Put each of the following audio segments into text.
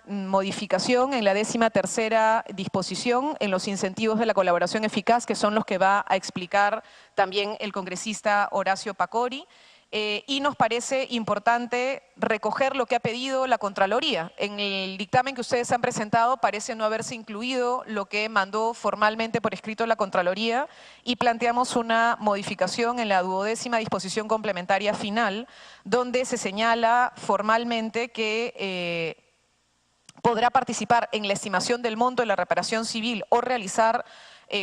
modificación en la 13ª disposición en los incentivos de la colaboración eficaz, que son los que va a explicar también el congresista Horacio Pacori. Y nos parece importante recoger lo que ha pedido la Contraloría. En el dictamen que ustedes han presentado parece no haberse incluido lo que mandó formalmente por escrito la Contraloría y planteamos una modificación en la 12ª disposición complementaria final, donde se señala formalmente que podrá participar en la estimación del monto de la reparación civil o realizar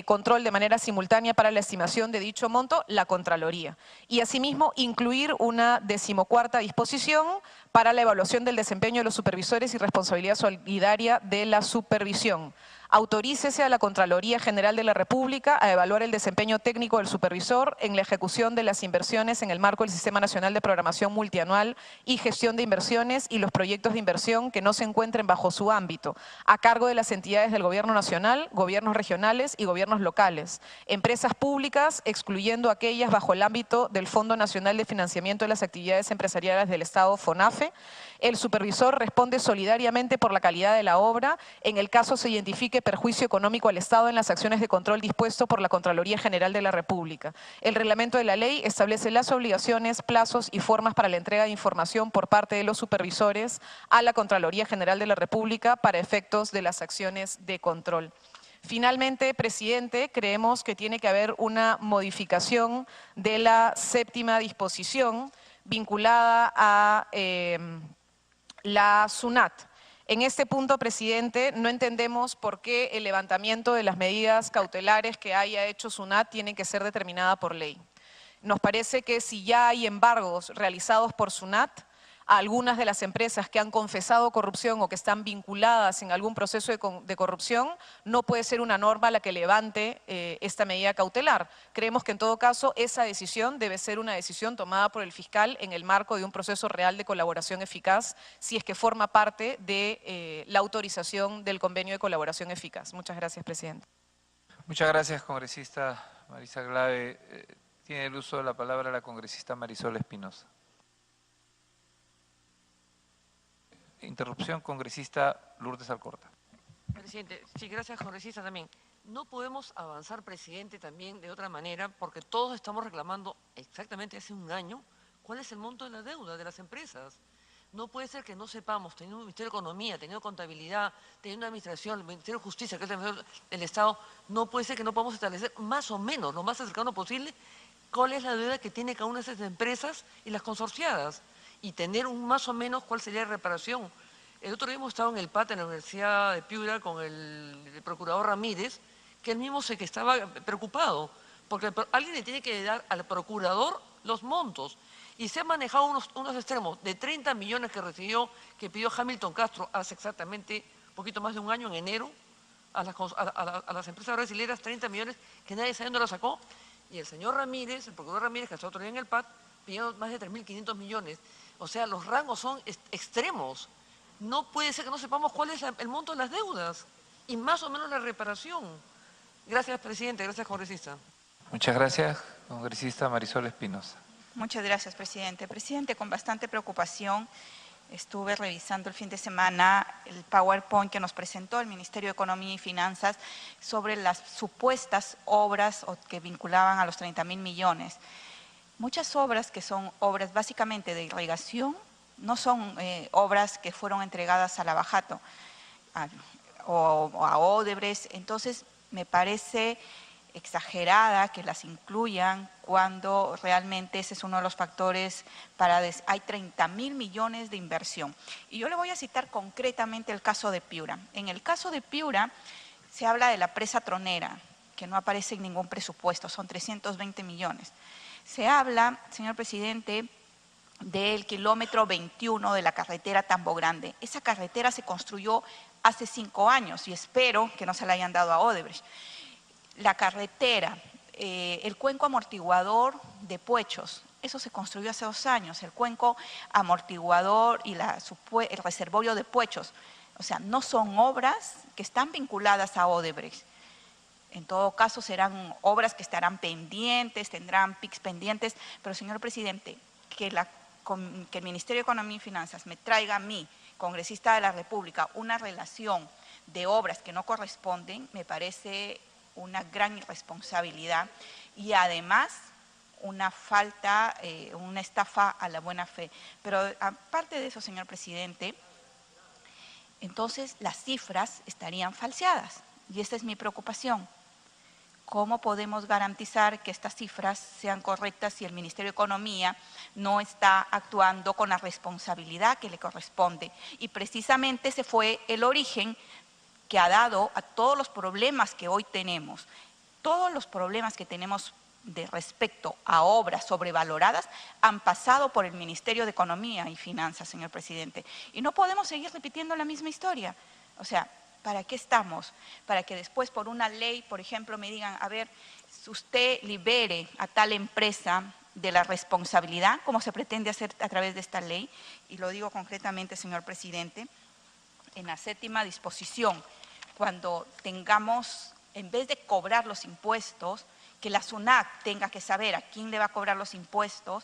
control de manera simultánea para la estimación de dicho monto, la Contraloría. Y asimismo, incluir una 14ª disposición para la evaluación del desempeño de los supervisores y responsabilidad solidaria de la supervisión. Autorícese a la Contraloría General de la República a evaluar el desempeño técnico del supervisor en la ejecución de las inversiones en el marco del Sistema Nacional de Programación Multianual y Gestión de Inversiones y los proyectos de inversión que no se encuentren bajo su ámbito, a cargo de las entidades del Gobierno Nacional, gobiernos regionales y gobiernos locales, empresas públicas, excluyendo aquellas bajo el ámbito del Fondo Nacional de Financiamiento de las Actividades Empresariales del Estado, FONAFE. El supervisor responde solidariamente por la calidad de la obra en el caso se identifique perjuicio económico al Estado en las acciones de control dispuesto por la Contraloría General de la República. El reglamento de la ley establece las obligaciones, plazos y formas para la entrega de información por parte de los supervisores a la Contraloría General de la República para efectos de las acciones de control. Finalmente, presidente, creemos que tiene que haber una modificación de la 7ª disposición vinculada a la SUNAT. En este punto, presidente, no entendemos por qué el levantamiento de las medidas cautelares que haya hecho SUNAT tiene que ser determinada por ley. Nos parece que si ya hay embargos realizados por SUNAT, a algunas de las empresas que han confesado corrupción o que están vinculadas en algún proceso de corrupción, no puede ser una norma la que levante esta medida cautelar. Creemos que en todo caso esa decisión debe ser una decisión tomada por el fiscal en el marco de un proceso real de colaboración eficaz, si es que forma parte de la autorización del convenio de colaboración eficaz. Muchas gracias, presidente. Muchas gracias, congresista Marisa Glave. Tiene el uso de la palabra la congresista Marisol Espinosa. Interrupción, congresista Lourdes Alcorta. Presidente, sí, gracias, congresista también. No podemos avanzar, presidente, también de otra manera, porque todos estamos reclamando exactamente hace un año cuál es el monto de la deuda de las empresas. No puede ser que no sepamos, teniendo un Ministerio de Economía, teniendo contabilidad, teniendo una administración, el Ministerio de Justicia, que es el Ministerio del Estado, no puede ser que no podamos establecer más o menos, lo más cercano posible, cuál es la deuda que tiene cada una de esas empresas y las consorciadas, y tener un más o menos cuál sería la reparación. El otro día hemos estado en el PAT, en la Universidad de Piura, con el procurador Ramírez, que él mismo sé que estaba preocupado, porque alguien le tiene que dar al procurador los montos, y se han manejado unos extremos de 30 millones que pidió Hamilton Castro hace exactamente un poquito más de un año, en enero, a las empresas brasileñas, 30 millones que nadie sabe dónde lo sacó, y el señor Ramírez, el procurador Ramírez, que está otro día en el PAT, pidió más de 3.500 millones. O sea, los rangos son extremos. No puede ser que no sepamos cuál es el monto de las deudas y más o menos la reparación. Gracias, presidente. Gracias, congresista. Muchas gracias, congresista Marisol Espinosa. Muchas gracias, presidente. Presidente, con bastante preocupación estuve revisando el fin de semana el PowerPoint que nos presentó el Ministerio de Economía y Finanzas sobre las supuestas obras que vinculaban a los 30.000 millones. Muchas obras que son obras básicamente de irrigación, no son obras que fueron entregadas a Lavajato o a Odebrecht. Entonces, me parece exagerada que las incluyan cuando realmente ese es uno de los factores para… Hay 30.000 millones de inversión. Y yo le voy a citar concretamente el caso de Piura. En el caso de Piura se habla de la presa tronera, que no aparece en ningún presupuesto, son 320 millones. Se habla, señor presidente, del kilómetro 21 de la carretera Tambo Grande. Esa carretera se construyó hace 5 años y espero que no se la hayan dado a Odebrecht. La carretera, el cuenco amortiguador de Puechos, eso se construyó hace 2 años, el cuenco amortiguador y el reservorio de Puechos. O sea, no son obras que están vinculadas a Odebrecht. En todo caso, serán obras que estarán pendientes, tendrán PICs pendientes, pero señor presidente, que el Ministerio de Economía y Finanzas me traiga a mí congresista de la República una relación de obras que no corresponden, me parece una gran irresponsabilidad y además una falta, una estafa a la buena fe. Pero aparte de eso, señor presidente, entonces las cifras estarían falseadas y esta es mi preocupación. ¿Cómo podemos garantizar que estas cifras sean correctas si el Ministerio de Economía no está actuando con la responsabilidad que le corresponde? Y precisamente ese fue el origen que ha dado a todos los problemas que hoy tenemos. Todos los problemas que tenemos de respecto a obras sobrevaloradas han pasado por el Ministerio de Economía y Finanzas, señor presidente. Y no podemos seguir repitiendo la misma historia. O sea, ¿para qué estamos? Para que después por una ley, por ejemplo, me digan, a ver, usted libere a tal empresa de la responsabilidad, como se pretende hacer a través de esta ley, y lo digo concretamente, señor presidente, en la 7ª disposición, cuando tengamos, en vez de cobrar los impuestos, que la SUNAT tenga que saber a quién le va a cobrar los impuestos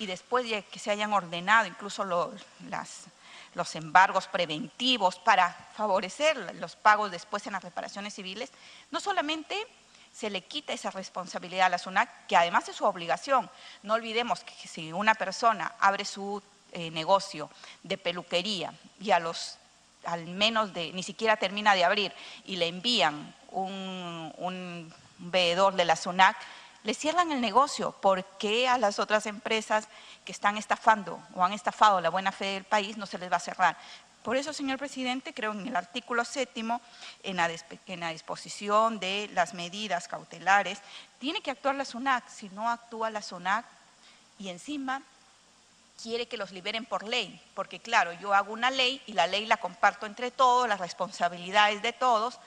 y después de que se hayan ordenado incluso los embargos preventivos para favorecer los pagos después en las reparaciones civiles, no solamente se le quita esa responsabilidad a la SUNAT, que además es su obligación. No olvidemos que si una persona abre su negocio de peluquería y al menos ni siquiera termina de abrir y le envían un veedor de la SUNAT, le cierran el negocio. ¿Por qué a las otras empresas que están estafando o han estafado la buena fe del país no se les va a cerrar? Por eso, señor presidente, creo en el artículo 7º, en la disposición de las medidas cautelares, tiene que actuar la SUNAT. Si no actúa la SUNAT y encima quiere que los liberen por ley, porque claro, yo hago una ley y la ley la comparto entre todos, las responsabilidades de todos,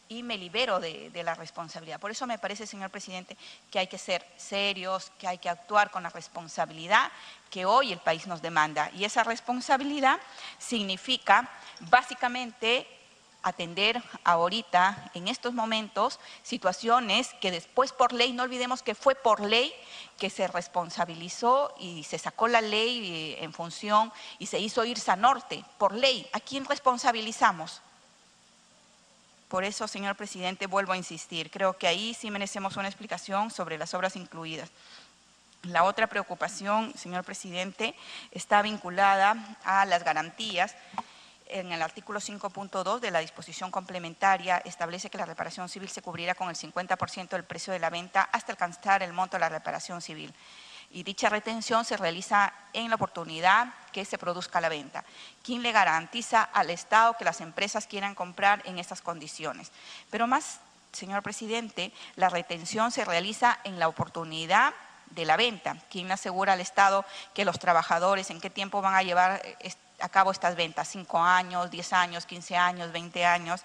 y me libero de la responsabilidad. Por eso me parece, señor presidente, que hay que ser serios, que hay que actuar con la responsabilidad que hoy el país nos demanda. Y esa responsabilidad significa básicamente atender ahorita, en estos momentos, situaciones que después por ley, no olvidemos que fue por ley que se responsabilizó y se sacó la ley en función y se hizo IRSA Norte, por ley. ¿A quién responsabilizamos? Por eso, señor presidente, vuelvo a insistir, creo que ahí sí merecemos una explicación sobre las obras incluidas. La otra preocupación, señor presidente, está vinculada a las garantías. En el artículo 5.2 de la disposición complementaria establece que la reparación civil se cubrirá con el 50% del precio de la venta hasta alcanzar el monto de la reparación civil. Y dicha retención se realiza en la oportunidad que se produzca la venta. ¿Quién le garantiza al Estado que las empresas quieran comprar en estas condiciones? Pero más, señor presidente, la retención se realiza en la oportunidad de la venta. ¿Quién le asegura al Estado que los trabajadores en qué tiempo van a llevar a cabo estas ventas? 5 años, 10 años, 15 años, 20 años.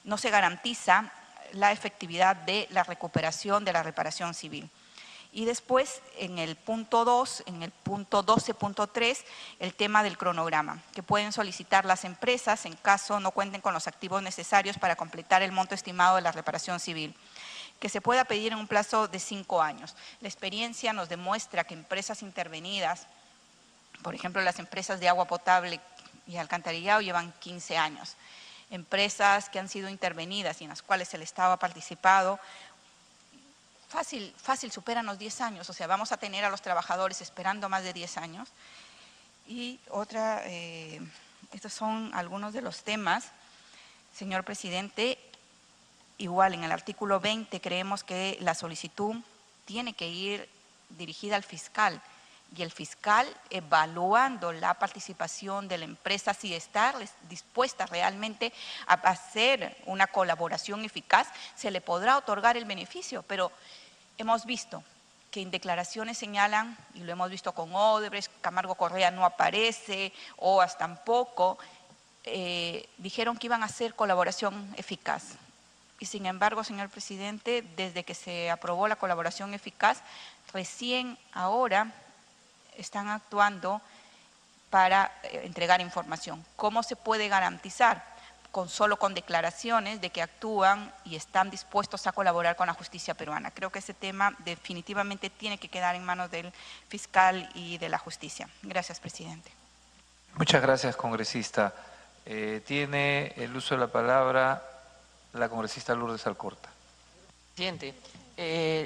No se garantiza la efectividad de la recuperación de la reparación civil. Y después, en el punto 2, en el punto 12.3, el tema del cronograma, que pueden solicitar las empresas en caso no cuenten con los activos necesarios para completar el monto estimado de la reparación civil, que se pueda pedir en un plazo de 5 años. La experiencia nos demuestra que empresas intervenidas, por ejemplo, las empresas de agua potable y alcantarillado llevan 15 años. Empresas que han sido intervenidas y en las cuales el Estado ha participado, fácil superan los 10 años, o sea, vamos a tener a los trabajadores esperando más de 10 años. Y estos son algunos de los temas, señor presidente. Igual en el artículo 20 creemos que la solicitud tiene que ir dirigida al fiscal y el fiscal evaluando la participación de la empresa, si está dispuesta realmente a hacer una colaboración eficaz, se le podrá otorgar el beneficio, pero hemos visto que en declaraciones señalan, y lo hemos visto con Odebrecht, Camargo Correa no aparece, OAS tampoco, dijeron que iban a hacer colaboración eficaz. Y sin embargo, señor presidente, desde que se aprobó la colaboración eficaz, recién ahora están actuando para entregar información. ¿Cómo se puede garantizar? Solo con declaraciones de que actúan y están dispuestos a colaborar con la justicia peruana. Creo que ese tema definitivamente tiene que quedar en manos del fiscal y de la justicia. Gracias, presidente. Muchas gracias, congresista. Tiene el uso de la palabra la congresista Lourdes Alcorta. Presidente,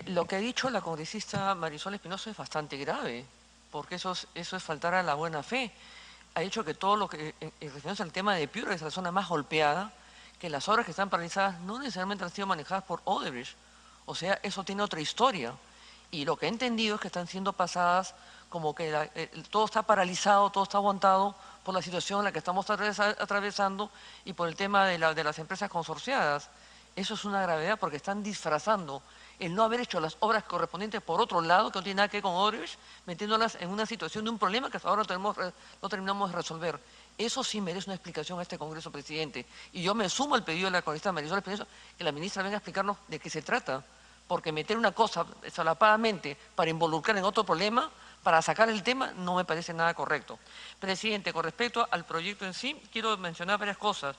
lo que ha dicho la congresista Marisol Espinosa es bastante grave, porque eso es faltar a la buena fe. Ha dicho que todo lo que, refiriéndose al tema de Piura, es la zona más golpeada, que las obras que están paralizadas no necesariamente han sido manejadas por Odebrecht. O sea, eso tiene otra historia. Y lo que he entendido es que están siendo pasadas como que todo está paralizado, todo está aguantado por la situación en la que estamos atravesando y por el tema de las empresas consorciadas. Eso es una gravedad porque están disfrazando el no haber hecho las obras correspondientes por otro lado, que no tiene nada que ver con Odebrecht, metiéndolas en una situación de un problema que hasta ahora no terminamos de resolver. Eso sí merece una explicación a este Congreso, presidente. Y yo me sumo al pedido de la congresista Marisol Espinosa que la ministra venga a explicarnos de qué se trata. Porque meter una cosa solapadamente para involucrar en otro problema, para sacar el tema, no me parece nada correcto. Presidente, con respecto al proyecto en sí, quiero mencionar varias cosas.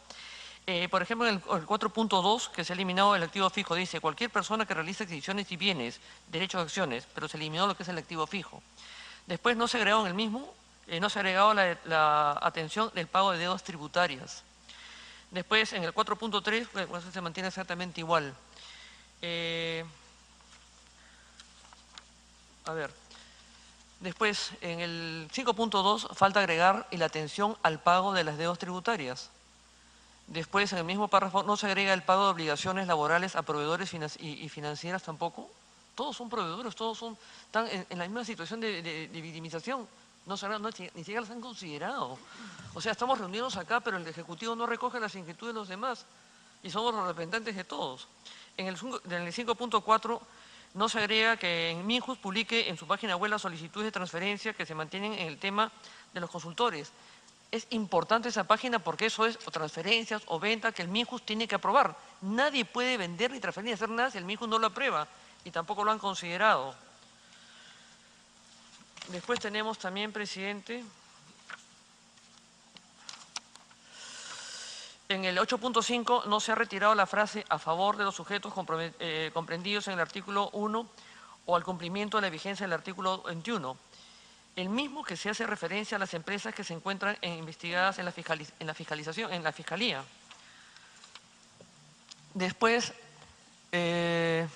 Por ejemplo, en el 4.2, que se ha eliminado el activo fijo, dice cualquier persona que realice adquisiciones y bienes, derechos de acciones, pero se eliminó lo que es el activo fijo. Después no se agregó en el mismo, no se ha agregado la atención del pago de deudas tributarias. Después, en el 4.3, pues, se mantiene exactamente igual. Después, en el 5.2 falta agregar la atención al pago de las deudas tributarias. Después, en el mismo párrafo, no se agrega el pago de obligaciones laborales a proveedores y financieras tampoco. Todos son proveedores, están en la misma situación de victimización. Ni siquiera las han considerado. O sea, estamos reunidos acá, pero el Ejecutivo no recoge las inquietudes de los demás. Y somos los representantes de todos. En el 5.4 no se agrega que en Minjust publique en su página web las solicitudes de transferencia que se mantienen en el tema de los consultores. Es importante esa página porque eso es o transferencias o ventas que el Minjust tiene que aprobar. Nadie puede vender ni transferir ni hacer nada si el Minjust no lo aprueba y tampoco lo han considerado. Después tenemos también, presidente, en el 8.5 no se ha retirado la frase a favor de los sujetos comprendidos en el artículo 1 o al cumplimiento de la vigencia del artículo 21. El mismo que se hace referencia a las empresas que se encuentran investigadas en la Fiscalía. Después, en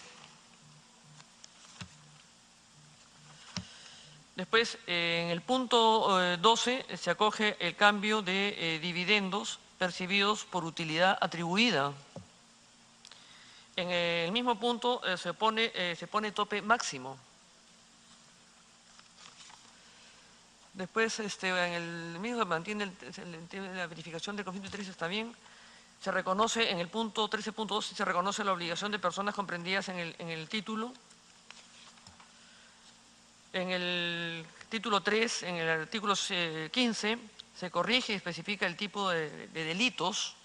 el punto 12 se acoge el cambio de dividendos percibidos por utilidad atribuida. En el mismo punto se pone tope máximo. Después, en el mismo se mantiene la verificación del conflicto de intereses también. Se reconoce, en el punto 13.2, se reconoce la obligación de personas comprendidas en el título. En el título 3, en el artículo 15, se corrige y especifica el tipo de delitos.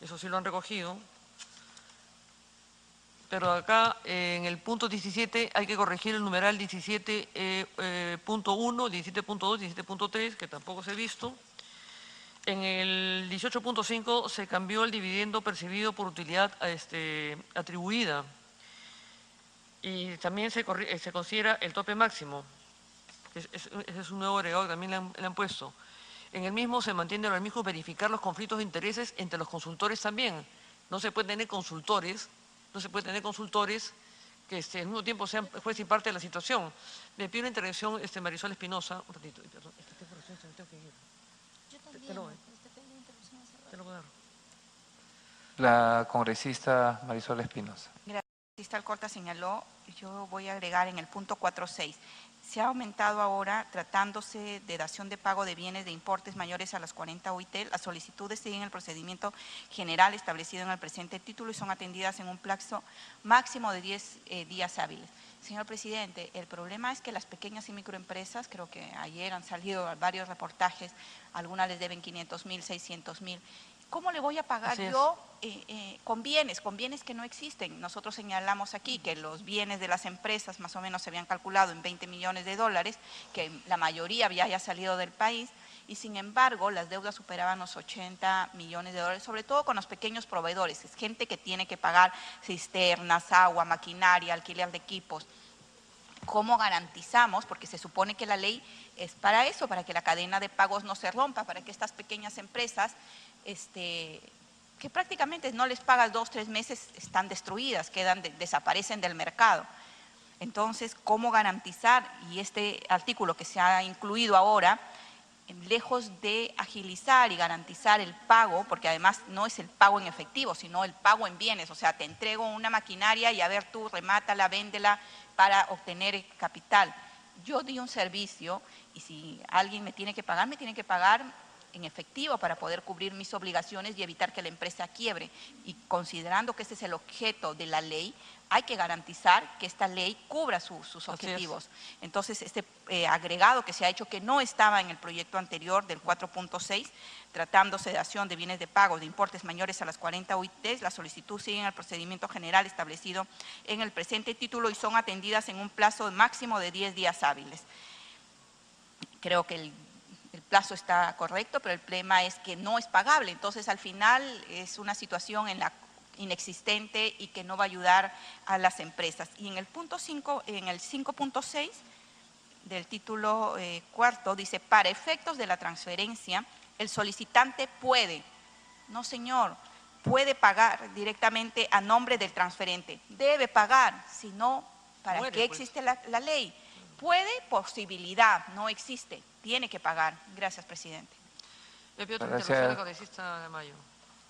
Eso sí lo han recogido. Pero acá, en el punto 17, hay que corregir el numeral 17.1, 17.2, 17.3, que tampoco se ha visto. En el 18.5 se cambió el dividendo percibido por utilidad atribuida. Y también se considera el tope máximo. Ese es un nuevo agregado que también le han puesto. En el mismo se mantiene ahora mismo verificar los conflictos de intereses entre los consultores también. No se puede tener consultores que al mismo tiempo sean juez y parte de la situación. Me pido una intervención, Marisol Espinosa. Un ratito, perdón, tengo que ir. Yo también, Te lo voy a dar. La congresista Marisol Espinosa. Gracias. La congresista Alcorta señaló, yo voy a agregar en el punto 4.6. Se ha aumentado ahora, tratándose de dación de pago de bienes de importes mayores a las 40 UIT, las solicitudes siguen el procedimiento general establecido en el presente título y son atendidas en un plazo máximo de 10 días hábiles. Señor presidente, el problema es que las pequeñas y microempresas, creo que ayer han salido varios reportajes, algunas les deben 500,000, 600,000. ¿Cómo le voy a pagar yo con bienes que no existen? Nosotros señalamos aquí que los bienes de las empresas más o menos se habían calculado en 20 millones de dólares, que la mayoría había ya salido del país y sin embargo las deudas superaban los 80 millones de dólares, sobre todo con los pequeños proveedores, es gente que tiene que pagar cisternas, agua, maquinaria, alquiler de equipos. ¿cómo garantizamos? Porque se supone que la ley es para eso, para que la cadena de pagos no se rompa, para que estas pequeñas empresas, que prácticamente no les pagas 2 o 3 meses, están destruidas, desaparecen del mercado. Entonces, ¿cómo garantizar? Y este artículo que se ha incluido ahora, lejos de agilizar y garantizar el pago, porque además no es el pago en efectivo, sino el pago en bienes, o sea, te entrego una maquinaria y a ver tú, remátala, véndela para obtener capital. Yo di un servicio y si alguien me tiene que pagar en efectivo para poder cubrir mis obligaciones y evitar que la empresa quiebre. Y considerando que ese es el objeto de la ley, hay que garantizar que esta ley cubra sus objetivos. Entonces, este agregado que se ha hecho, que no estaba en el proyecto anterior del 4.6, tratándose de dación de bienes de pago de importes mayores a las 40 UITs, la solicitud sigue en el procedimiento general establecido en el presente título y son atendidas en un plazo máximo de 10 días hábiles. Creo que el plazo está correcto, pero el problema es que no es pagable. Entonces, al final es una situación inexistente y que no va a ayudar a las empresas. Y en el punto 5, en el 5.6 del título cuarto, dice, para efectos de la transferencia, el solicitante puede, no señor, puede pagar directamente a nombre del transferente. Debe pagar, si no, ¿para qué existe la ley? Puede, posibilidad, no existe, tiene que pagar. Gracias, presidente. Le pido otra intervención a la congresista Aramayo.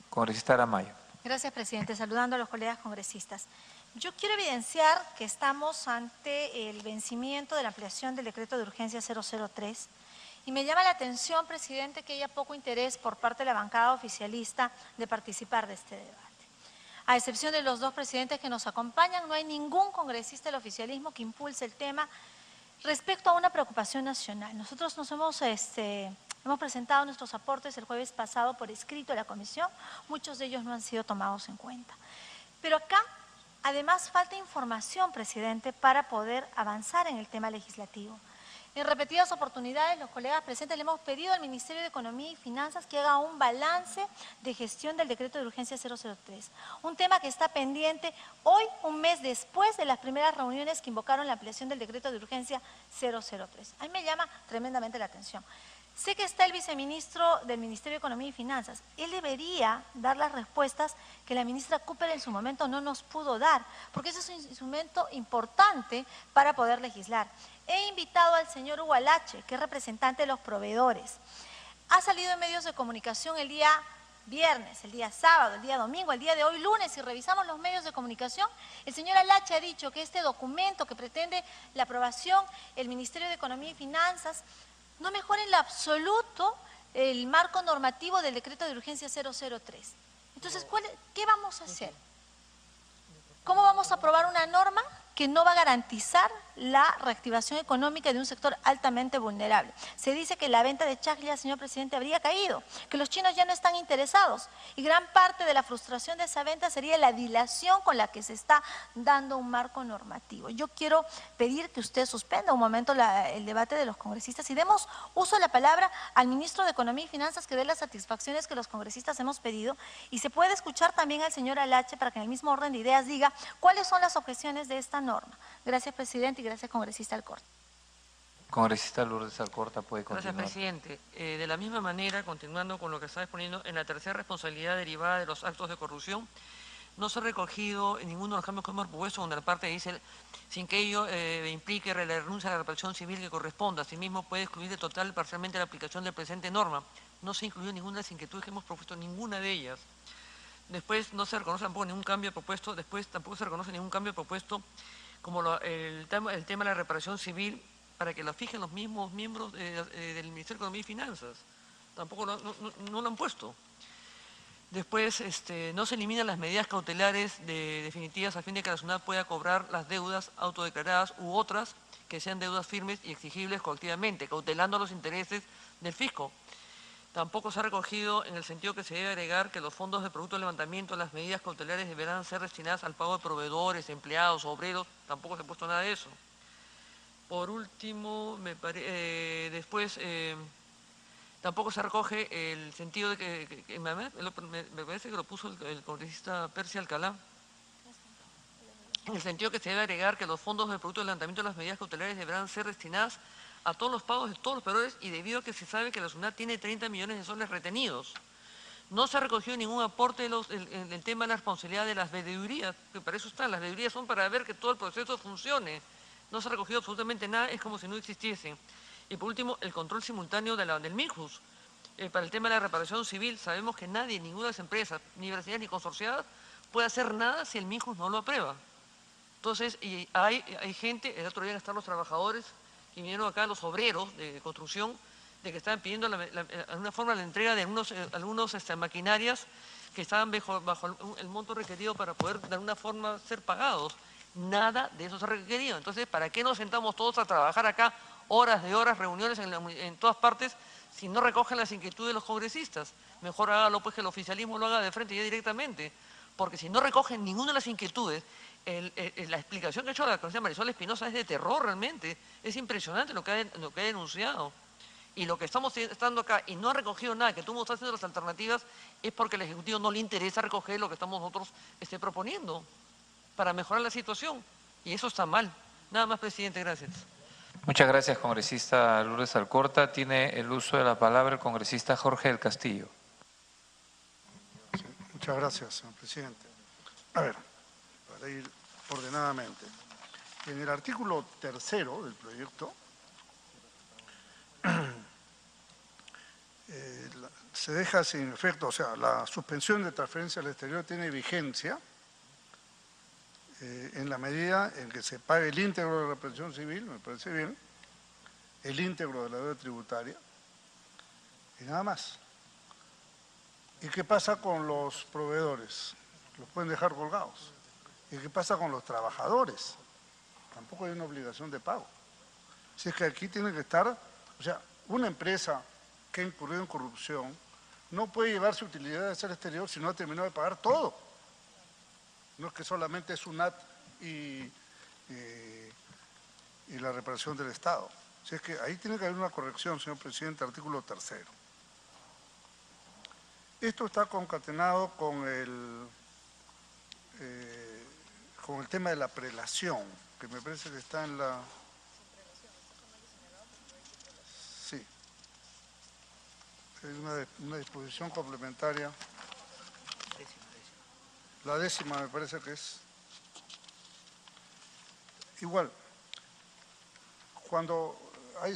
Congresista Aramayo. Gracias, presidente. Saludando a los colegas congresistas. Yo quiero evidenciar que estamos ante el vencimiento de la ampliación del decreto de urgencia 003 y me llama la atención, presidente, que haya poco interés por parte de la bancada oficialista de participar de este debate. A excepción de los 2 presidentes que nos acompañan, no hay ningún congresista del oficialismo que impulse el tema respecto a una preocupación nacional. Nosotros nos hemos presentado nuestros aportes el jueves pasado por escrito a la comisión, muchos de ellos no han sido tomados en cuenta. Pero acá, además, falta información, presidente, para poder avanzar en el tema legislativo. En repetidas oportunidades, los colegas presentes le hemos pedido al Ministerio de Economía y Finanzas que haga un balance de gestión del decreto de urgencia 003, un tema que está pendiente hoy, un mes después de las primeras reuniones que invocaron la ampliación del decreto de urgencia 003. A mí me llama tremendamente la atención. Sé que está el viceministro del Ministerio de Economía y Finanzas. Él debería dar las respuestas que la ministra Cooper en su momento no nos pudo dar, porque ese es un instrumento importante para poder legislar. He invitado al señor Hualache, que es representante de los proveedores. Ha salido en medios de comunicación el día viernes, el día sábado, el día domingo, el día de hoy lunes. Si revisamos los medios de comunicación, el señor Hualache ha dicho que este documento que pretende la aprobación el Ministerio de Economía y Finanzas no mejora en lo absoluto el marco normativo del decreto de urgencia 003. Entonces, ¿qué vamos a hacer? ¿Cómo vamos a aprobar una norma que no va a garantizar la reactivación económica de un sector altamente vulnerable? Se dice que la venta de chaclia, señor presidente, habría caído, que los chinos ya no están interesados y gran parte de la frustración de esa venta sería la dilación con la que se está dando un marco normativo. Yo quiero pedir que usted suspenda un momento el debate de los congresistas y demos uso de la palabra al ministro de Economía y Finanzas que dé las satisfacciones que los congresistas hemos pedido y se puede escuchar también al señor Hualache para que en el mismo orden de ideas diga cuáles son las objeciones de esta norma. Gracias, presidente, y gracias, congresista Alcorta. Congresista Lourdes Alcorta puede continuar. Gracias, presidente. De la misma manera, continuando con lo que está exponiendo, en la tercera responsabilidad derivada de los actos de corrupción, no se ha recogido en ninguno de los cambios que hemos propuesto, donde la parte dice, sin que ello implique la renuncia a la reparación civil que corresponda. Asimismo, puede excluir de total o parcialmente la aplicación de la presente norma. No se incluyó ninguna de las inquietudes que hemos propuesto, ninguna de ellas. Después no se reconoce tampoco ningún cambio propuesto, como el tema de la reparación civil para que la fijen los mismos miembros del Ministerio de Economía y Finanzas. Tampoco no lo han puesto. Después no se eliminan las medidas cautelares definitivas a fin de que la ciudad pueda cobrar las deudas autodeclaradas u otras que sean deudas firmes y exigibles colectivamente, cautelando los intereses del fisco. Tampoco se ha recogido en el sentido que se debe agregar que los fondos de producto de levantamiento, las medidas cautelares deberán ser destinadas al pago de proveedores, empleados, obreros. Tampoco se ha puesto nada de eso. Por último, tampoco se recoge el sentido de que me parece que lo puso el congresista Percy Alcalá. en el sentido que se debe agregar que los fondos del producto del levantamiento de las medidas cautelares deberán ser destinadas a todos los pagos de todos los peores, y debido a que se sabe que la SUNAT tiene 30 millones de soles retenidos. No se ha recogido ningún aporte en el tema de la responsabilidad de las veedurías, que para eso están. Las veedurías son para ver que todo el proceso funcione. No se ha recogido absolutamente nada, es como si no existiese. Y por último, el control simultáneo del MINJUS. Para el tema de la reparación civil, sabemos que nadie, ninguna de las empresas, ni brasileñas ni consorciadas, puede hacer nada si el MINJUS no lo aprueba. Entonces, y hay gente, el otro día están los trabajadores que vinieron acá, los obreros de construcción, de que estaban pidiendo de alguna forma la entrega de algunos maquinarias que estaban bajo el monto requerido para poder de alguna forma ser pagados. Nada de eso se ha requerido. Entonces, ¿para qué nos sentamos todos a trabajar acá horas de horas, reuniones en todas partes, si no recogen las inquietudes de los congresistas? Mejor hágalo pues que el oficialismo lo haga de frente ya directamente, porque si no recogen ninguna de las inquietudes, la explicación que ha hecho la congresista Marisol Espinosa es de terror realmente. Es impresionante lo que ha denunciado. Y lo que estamos estando acá y no ha recogido nada, que tú me estás haciendo las alternativas, es porque al Ejecutivo no le interesa recoger lo que estamos nosotros proponiendo para mejorar la situación. Y eso está mal. Nada más, presidente, gracias. Muchas gracias, congresista Lourdes Alcorta. Tiene el uso de la palabra el congresista Jorge del Castillo. Sí, muchas gracias, señor presidente. A ver, para ir ordenadamente. En el artículo 3º del proyecto, se deja sin efecto, o sea, la suspensión de transferencia al exterior tiene vigencia en la medida en que se pague el íntegro de la represión civil, me parece bien, el íntegro de la deuda tributaria y nada más. ¿Y qué pasa con los proveedores? Los pueden dejar colgados. ¿Y qué pasa con los trabajadores? Tampoco hay una obligación de pago. Si es que aquí tiene que estar, o sea, una empresa que ha incurrido en corrupción no puede llevarse utilidades al exterior si no ha terminado de pagar todo. No es que solamente es SUNAT y la reparación del Estado. Si es que ahí tiene que haber una corrección, señor presidente, artículo 3º. Esto está concatenado con el tema de la prelación, que me parece que está en la... Sí. Hay una disposición complementaria. La 10ª me parece que es. Igual,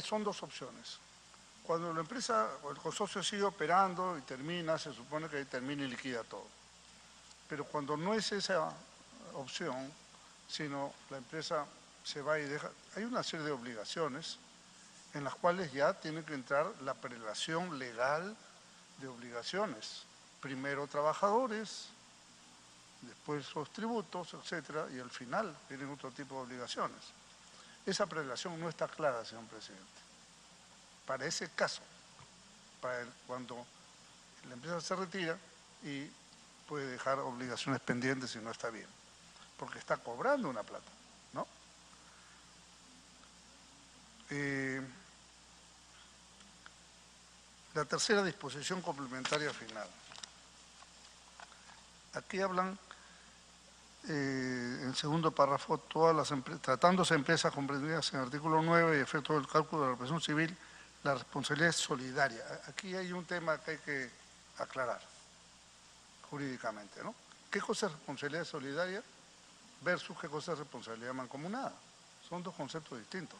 son dos opciones. Cuando la empresa o el consorcio sigue operando y termina, se supone que ahí termina y liquida todo. Pero cuando no es esa opción, sino la empresa se va y deja, hay una serie de obligaciones en las cuales ya tiene que entrar la prelación legal de obligaciones. Primero trabajadores, después los tributos, etcétera, y al final vienen otro tipo de obligaciones. Esa prelación no está clara, señor presidente. Para ese caso, cuando la empresa se retira y puede dejar obligaciones pendientes si no está bien, porque está cobrando una plata, ¿no? La tercera disposición complementaria final. Aquí hablan, en el segundo párrafo, todas las tratándose de empresas comprendidas en el artículo 9 y efecto del cálculo de la represión civil, la responsabilidad es solidaria. Aquí hay un tema que hay que aclarar jurídicamente, ¿no? ¿Qué cosa es responsabilidad solidaria versus qué cosa es responsabilidad mancomunada? Son dos conceptos distintos.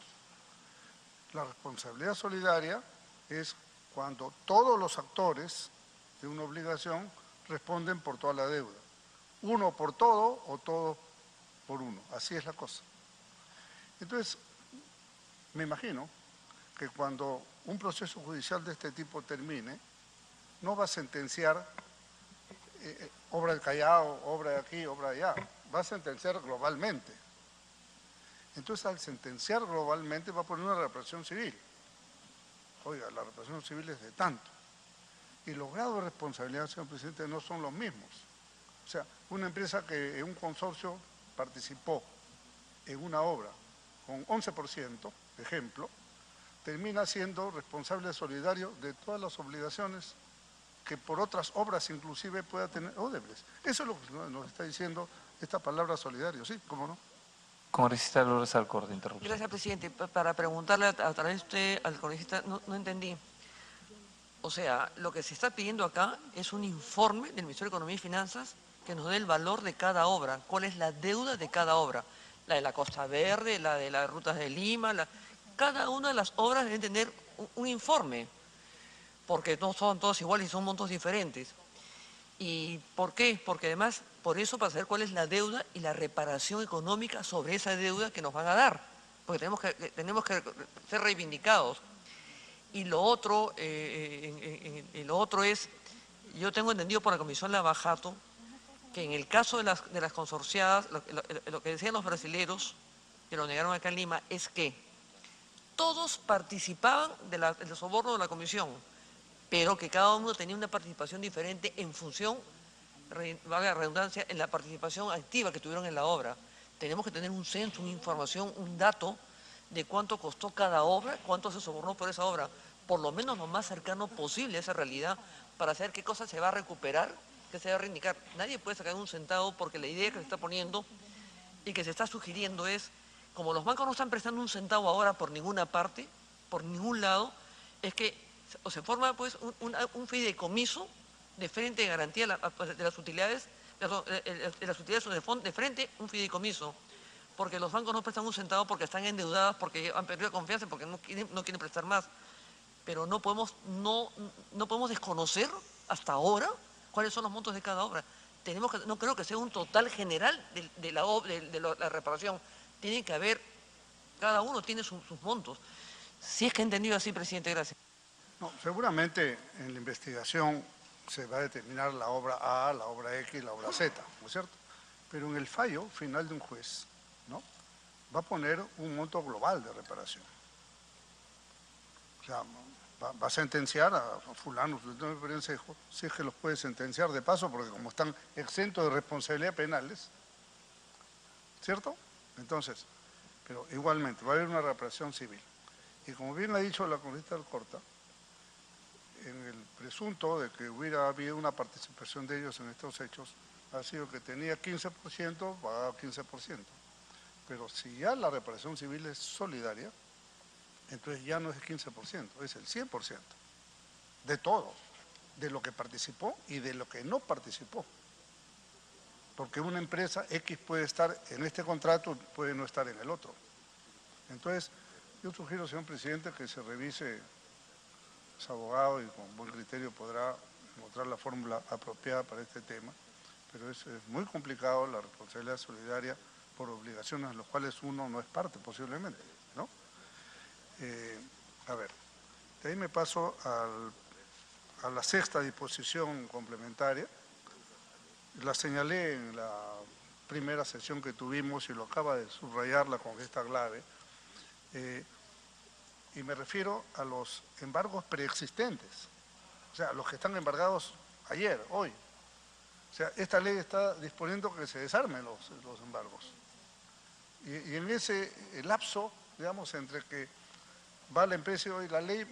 La responsabilidad solidaria es cuando todos los actores de una obligación responden por toda la deuda. Uno por todo o todo por uno. Así es la cosa. Entonces, me imagino que cuando un proceso judicial de este tipo termine, no va a sentenciar obra del Callao, obra de aquí, obra de allá. Va a sentenciar globalmente. Entonces, al sentenciar globalmente, va a poner una reparación civil. Oiga, la reparación civil es de tanto. Y los grados de responsabilidad, señor presidente, no son los mismos. O sea, una empresa que en un consorcio participó en una obra con 11%, ejemplo, termina siendo responsable solidario de todas las obligaciones que por otras obras inclusive pueda tener Odebrecht. Eso es lo que nos está diciendo esta palabra solidario, sí, ¿cómo no? Congresista Lourdes Alcorta, interrupción. Gracias, presidente. Para preguntarle a través de usted al congresista, no entendí. O sea, lo que se está pidiendo acá es un informe del Ministerio de Economía y Finanzas que nos dé el valor de cada obra, cuál es la deuda de cada obra, la de la Costa Verde, la de las rutas de Lima, cada una de las obras debe tener un informe, porque no son todos iguales y son montos diferentes. ¿Y por qué? Porque además, por eso, para saber cuál es la deuda y la reparación económica sobre esa deuda que nos van a dar, porque tenemos que ser reivindicados. Y lo otro es, yo tengo entendido por la Comisión Lavajato, que en el caso de las consorciadas, lo que decían los brasileros, que lo negaron acá en Lima, es que todos participaban del soborno de la Comisión, pero que cada uno tenía una participación diferente en función, valga la redundancia, en la participación activa que tuvieron en la obra. Tenemos que tener un censo, una información, un dato de cuánto costó cada obra, cuánto se sobornó por esa obra, por lo menos lo más cercano posible a esa realidad, para saber qué cosa se va a recuperar, qué se va a reivindicar. Nadie puede sacar un centavo porque la idea que se está poniendo y que se está sugiriendo es, como los bancos no están prestando un centavo ahora por ninguna parte, por ningún lado, es que se forma pues un fideicomiso de frente de garantía de las utilidades, de frente un fideicomiso, porque los bancos no prestan un centavo porque están endeudados, porque han perdido confianza, porque no quieren prestar más. Pero no podemos desconocer hasta ahora cuáles son los montos de cada obra. No creo que sea un total general de la reparación. Tiene que haber, cada uno tiene sus montos. Si es que he entendido así, presidente, gracias. No, seguramente en la investigación se va a determinar la obra A, la obra X y la obra Z, ¿no es cierto? Pero en el fallo final de un juez, ¿no?, va a poner un monto global de reparación. O sea, va a sentenciar a fulano, si es que los puede sentenciar de paso, porque como están exentos de responsabilidad penales, ¿cierto? Entonces, pero igualmente va a haber una reparación civil. Y como bien ha dicho la congresista Alcorta, en el presunto de que hubiera habido una participación de ellos en estos hechos, ha sido que tenía 15%, pagaba 15%. Pero si ya la reparación civil es solidaria, entonces ya no es el 15%, es el 100% de todo, de lo que participó y de lo que no participó. Porque una empresa X puede estar en este contrato, puede no estar en el otro. Entonces, yo sugiero, señor presidente, que se revise, es abogado y con buen criterio podrá encontrar la fórmula apropiada para este tema, pero es muy complicado la responsabilidad solidaria por obligaciones en las cuales uno no es parte posiblemente, ¿no? A ver, de ahí me paso a la sexta disposición complementaria. La señalé en la primera sesión que tuvimos y lo acaba de subrayar la congresista Glave, y me refiero a los embargos preexistentes, o sea, los que están embargados ayer, hoy. O sea, esta ley está disponiendo que se desarmen los embargos. Y en ese lapso, digamos, entre que va la empresa y hoy la ley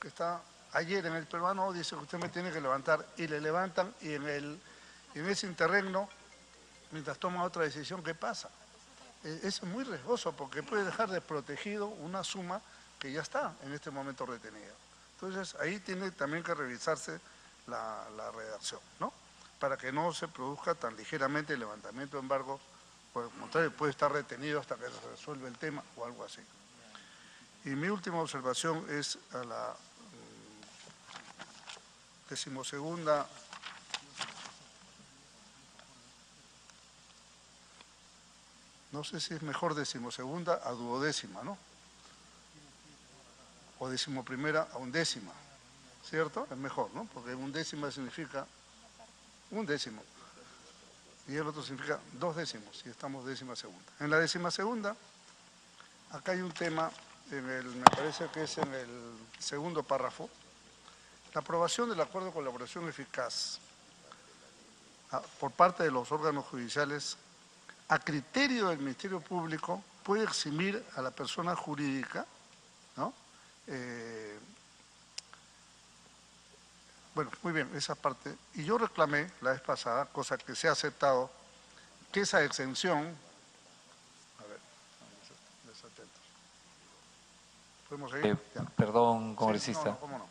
que está ayer en el peruano dice que usted me tiene que levantar y le levantan y en ese interregno, mientras toma otra decisión, ¿qué pasa? Es muy riesgoso porque puede dejar desprotegido una suma que ya está en este momento retenida. Entonces ahí tiene también que revisarse la redacción, ¿no?, para que no se produzca tan ligeramente el levantamiento de embargos, por el contrario, puede estar retenido hasta que se resuelva el tema o algo así. Y mi última observación es a la 12ª, no sé si es mejor 12ª a 12ª, ¿no? O 11ª a 11ª, ¿cierto? Es mejor, ¿no? Porque 1/10 significa 1/10 y el otro significa 2/10 y estamos 12ª. En la 12ª, acá hay un tema, me parece que es en el segundo párrafo, la aprobación del acuerdo de colaboración eficaz por parte de los órganos judiciales a criterio del Ministerio Público puede eximir a la persona jurídica, ¿no?, Bueno, muy bien, esa parte. Y yo reclamé la vez pasada, cosa que se ha aceptado, que esa exención, a ver, desatentos. ¿Podemos seguir? Ya. Perdón, Sí, congresista. no, cómo no.